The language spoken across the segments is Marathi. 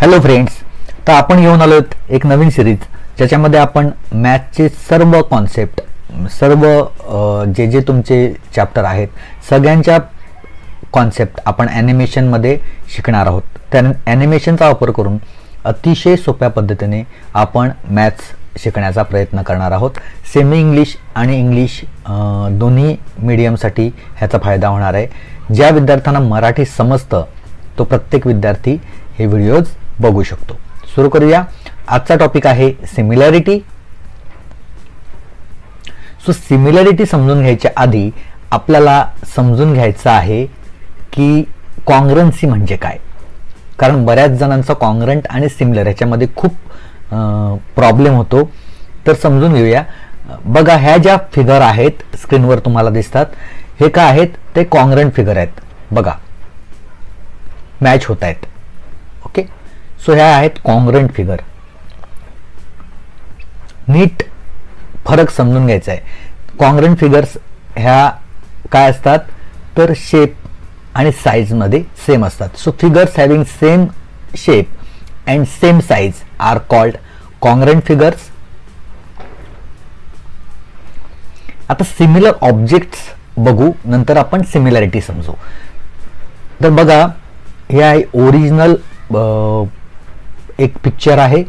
हॅलो फ्रेंड्स, तर आपण घेऊन आलोत एक नवीन सिरीज ज्याच्यामध्ये आपण मॅथचे सर्व कॉन्सेप्ट, सर्व जे तुमचे चॅप्टर आहेत सगळ्यांच्या कॉन्सेप्ट आपण ॲनिमेशनमध्ये शिकणार आहोत. त्या ॲनिमेशनचा वापर करून अतिशय सोप्या पद्धतीने आपण मॅथ्स शिकण्याचा प्रयत्न करणार आहोत. सेमी इंग्लिश आणि इंग्लिश दोन्ही मीडियमसाठी ह्याचा फायदा होणार आहे. ज्या विद्यार्थ्यांना मराठी समजतं तो प्रत्येक विद्यार्थी हे व्हिडिओज बघू शकतो. सुरू करूया. आजचा टॉपिक आहे सिमिलॅरिटी. सो सिमिलॅरिटी समजून घ्यायच्या आधी आपल्याला समजून घ्यायचं आहे की कॉन्ग्रन्सी म्हणजे काय. कारण बऱ्याच जणांचा कॉन्ग्रंट आणि सिमिलर ह्याच्यामध्ये खूप प्रॉब्लेम होतो. तर समजून घेऊया. बघा, ह्या ज्या फिगर आहेत स्क्रीनवर तुम्हाला दिसतात, हे काय आहेत? ते कॉन्ग्रंट फिगर आहेत. बघा, मॅच होत आहेत. ओके, सो ह्या आहेत कॉन्ग्रंट फिगर. नीट फरक समजून घ्यायचा आहे. कॉन्ग्रंट फिगर्स ह्या काय असतात तर शेप आणि साईजमध्ये सेम असतात. So figures having same shape and same size are called congruent figures. आता सिमिलर ऑब्जेक्ट्स बघू, नंतर आपण सिमिलॅरिटी समजू. तर बघा, हे आहे ओरिजिनल एक पिक्चर आहे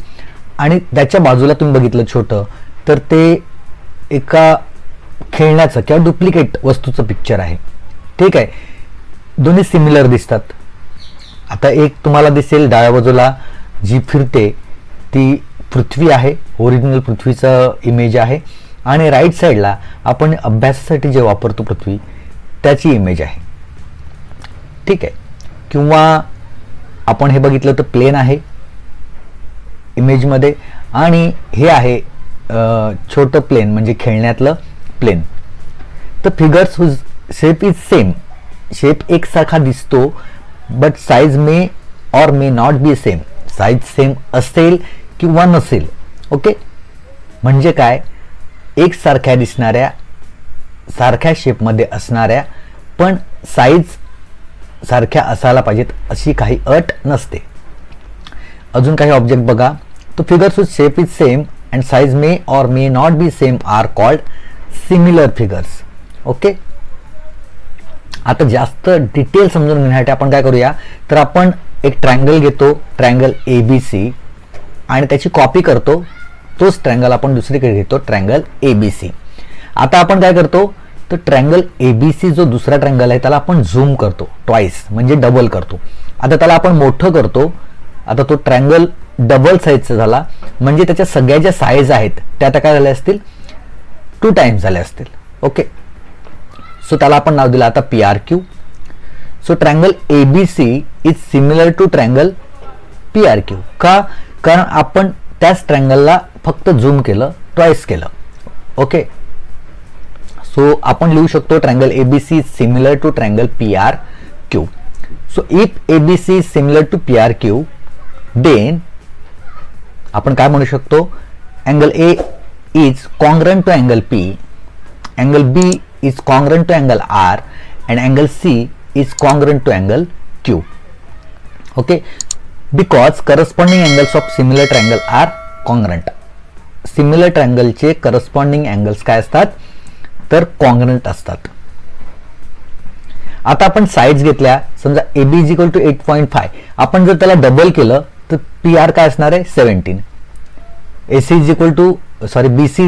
आणि त्याच्या बाजूला तुम्ही बघितलं छोटं, तर ते एका खेळण्याचं किंवा डुप्लिकेट वस्तूचं पिक्चर आहे. ठीक आहे, दोन्ही सिमिलर दिसतात. आता एक तुम्हाला दिसेल डाव्या बाजूला जी फिरते ती पृथ्वी आहे, ओरिजिनल पृथ्वीचं इमेज आहे, आणि राईट साईडला आपण अभ्यासासाठी जे वापरतो पृथ्वी त्याची इमेज आहे. ठीक आहे, किंवा आपण हे बघितलं तर प्लेन आहे इमेजमध्ये, आणि हे आहे छोटं प्लेन म्हणजे खेळण्यातलं प्लेन. तर figures whose shape is same. Shape एकसारखा दिसतो, but size may or may not be same. Size same असेल किंवा नसेल. ओके, म्हणजे काय? एकसारख्या दिसणाऱ्या, सारख्या शेपमध्ये असणाऱ्या, पण साईज सारख्या असायला पाहिजेत अशी काही अट नसते. अजून काही ऑब्जेक्ट बघा. तो figures with shape is same and size may or may not be same are called similar figures. Okay, आता जास्त डिटेल समजून घेण्यासाठी आपण काय करूया, तर आपण एक ट्रायंगल घेतो, ट्रायंगल ABC, आणि त्याची कॉपी करतो. तोच ट्रायंगल आपण दुसरीकडे घेतो, ट्रायंगल ABC. आता आपण काय करतो, तर ट्रायंगल ABC जो दुसरा ट्रायंगल आहे त्याला आपण झूम करतो, ट्वाइस म्हणजे डबल करतो. आता त्याला आपण मोठं करतो. आता तो ट्रायंगल डबल साईजचा झाला, म्हणजे त्याच्या सगळ्या ज्या साईज आहेत त्या आता काय झाल्या असतील, 2 टाइम्स झाल्या असतील. ओके, सो त्याला आपण नाव दिलं आता PRQ. So triangle ABC is similar to triangle PRQ. का? कारण आपण त्याच ट्रायंगलला फक्त झूम केलं, ट्वाइस केलं. ओके, सो आपण लिहू शकतो triangle ABC is similar to triangle PRQ. So if ABC is similar to PRQ, then आपण काय म्हणू शकतो, angle A is congruent to angle P, angle B is congruent to angle R, and angle C is congruent to angle Q. Okay, because corresponding angles of similar triangle are congruent. Similar triangle चे corresponding angles काय असतात, तर congruent असतात. आता आपण साइड्स घेतल्या, समजा AB is equal to 8.5. आपण जर त्याला डबल केलं तर PR काय असणार आहे, 17. BC is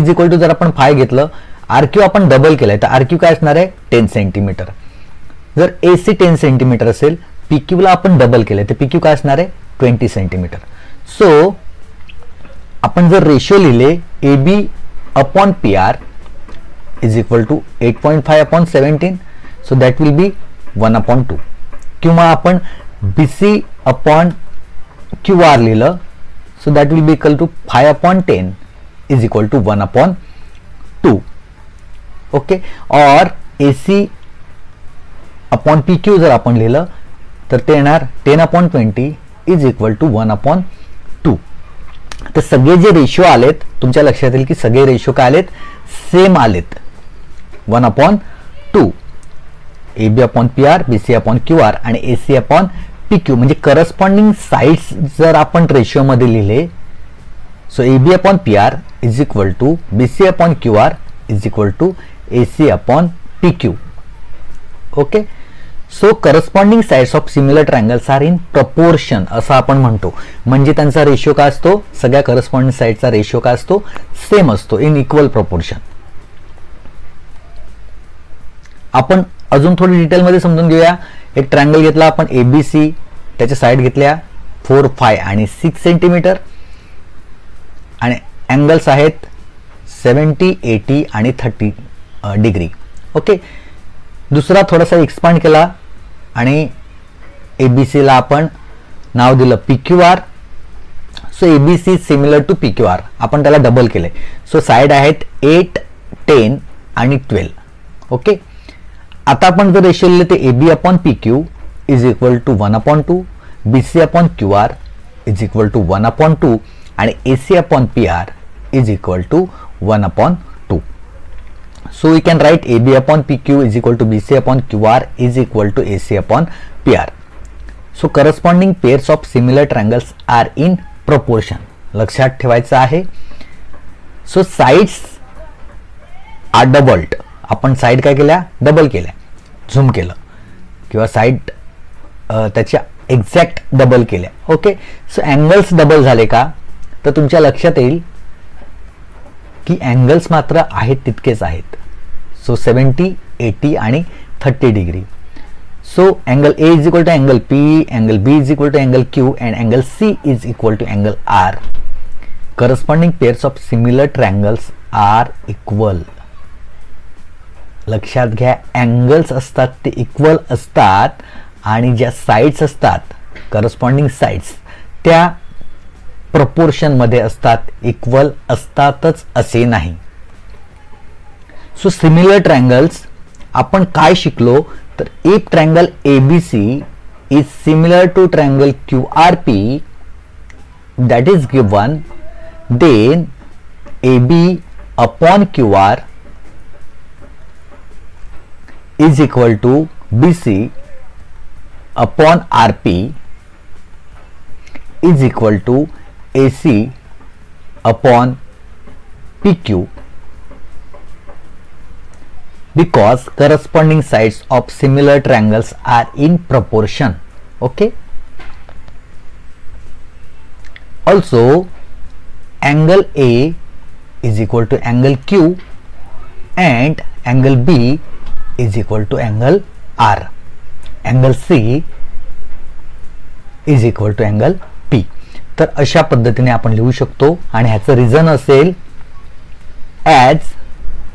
equal to जर आपण 5 घेतलं, RQ आपण डबल केलंय तर RQ काय असणार आहे, 10 सेंटीमीटर. जर AC 10 सेंटीमीटर असेल, PQ ला आपण डबल केलंय तर PQ काय असणार आहे, 20 सेंटीमीटर. सो आपण जर रेशो लिहिले AB upon PR is equal to 8.5 upon 17, so that will be 1/2. किंवा आपण BC अपॉन QR लिहिलं, so that will be equal to 5/10 is equal to 1/2. Okay, और AC अपॉन PQ जर आपण लिहिलं तर ते येणार 10/20 इज इक्वल टू 1/2. तर सगळे जे रेशो आलेत, तुमच्या लक्षात येईल की सगळे रेशो काय आलेत, सेम आलेत, 1/2. AB upon PR, BC upon QR आणि AC अपॉन PQ म्हणजे करस्पॉन्डिंग साइड्स जर आपण रेशिओमध्ये लिहिले, so AB upon PR is equal to BC upon QR is equal to AC upon PQ. Okay, so corresponding sides of similar triangles are in proportion असं आपण म्हणतो. म्हणजे त्यांचा रेशिओ काय असतो, सगळ्या करस्पॉन्डिंग साइडचा रेशिओ काय असतो, सेम असतो, इन इक्वल प्रपोर्शन. आपण अजून थोडी डिटेलमध्ये समजून घेऊया. एक ट्रायंगल घेतला आपण ABC, त्याच्या साइड घेतल्या 4, 5 आणि 6 सेंटीमीटर आणि अँगल्स आहेत 70, 80 आणि 30 डिग्री. ओके, दुसरा थोडासा एक्सपांड केला आणि ABC ला आपण नाव दिलं PQR. So ABC similar to PQR, आपण त्याला डबल केले. सो साइड आहेत 8, 10 आणि 12. ओके, आता आपण जर रेशिओ लिहिले ते AB upon PQ is equal to 1/2, BC upon QR is equal to 1/2 आणि AC upon PR is equal to 1/2. So we can write AB upon PQ is equal to BC upon QR is equal to AC upon PR. So corresponding pairs of similar triangles are in proportion. लक्षात ठेवायचं आहे. So sides are doubled. आपण साइड काय केल्या, डबल केल्या, झूम केलं किंवा साइड त्याच्या एक्झॅक्ट डबल केल्या. ओके, सो अँगल्स डबल झाले का, तर तुमच्या लक्षात येईल की अँगल्स मात्र आहेत तितकेच आहेत. सो 70, 80 आणि 30 degree. So angle A is equal to angle P, angle B is equal to angle Q and angle C is equal to angle R. Corresponding pairs of similar triangles are equal. लक्षात घ्या, अँगल्स असतात ते इक्वल असतात आणि ज्या साइड्स असतात करस्पॉन्डिंग साइड्स त्या प्रपोर्शन मध्ये असतात, इक्वल असतातच असे नाही. सो सिमिलर ट्रायंगल्स आपण काय शिकलो, तर if triangle ABC is similar to triangle QRP that is given, then AB upon QR is equal to BC upon RP is equal to AC upon PQ because corresponding sides of similar triangles are in proportion. Okay, also angle A is equal to angle Q and angle B is equal to angle R. Angle C is equal to angle P. तर अशा पद्धतीने आपण लिहू शकतो आणि ह्याचं रिझन असेल as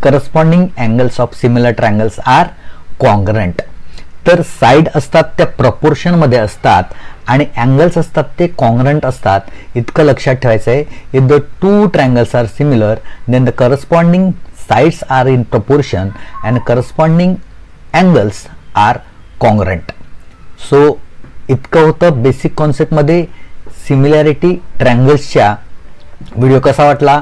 corresponding angles of similar triangles are congruent. तर साइड असतात त्या प्रपोर्शन मध्ये असतात आणि अँगल्स असतात ते कॉन्ग्रंट असतात. इतकं लक्षात ठेवायचं आहे. If the two triangles are similar then the corresponding sides are in proportion and corresponding angles are congruent. So इतकं होतं बेसिक कॉन्सेप्टमध्ये सिमिलॅरिटी ट्रायंगल्सच्या. व्हिडिओ कसा वाटला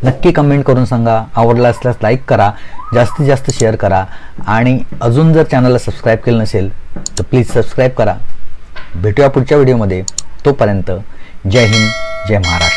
नक्की कमेंट करून सांगा. आवडला असल्यास लाईक करा, जास्तीत जास्त शेअर करा आणि अजून जर चॅनलला सबस्क्राईब केलं नसेल तर प्लीज सबस्क्राईब करा. भेटूया पुढच्या व्हिडिओमध्ये. तोपर्यंत जय हिंद, जय महाराष्ट्र.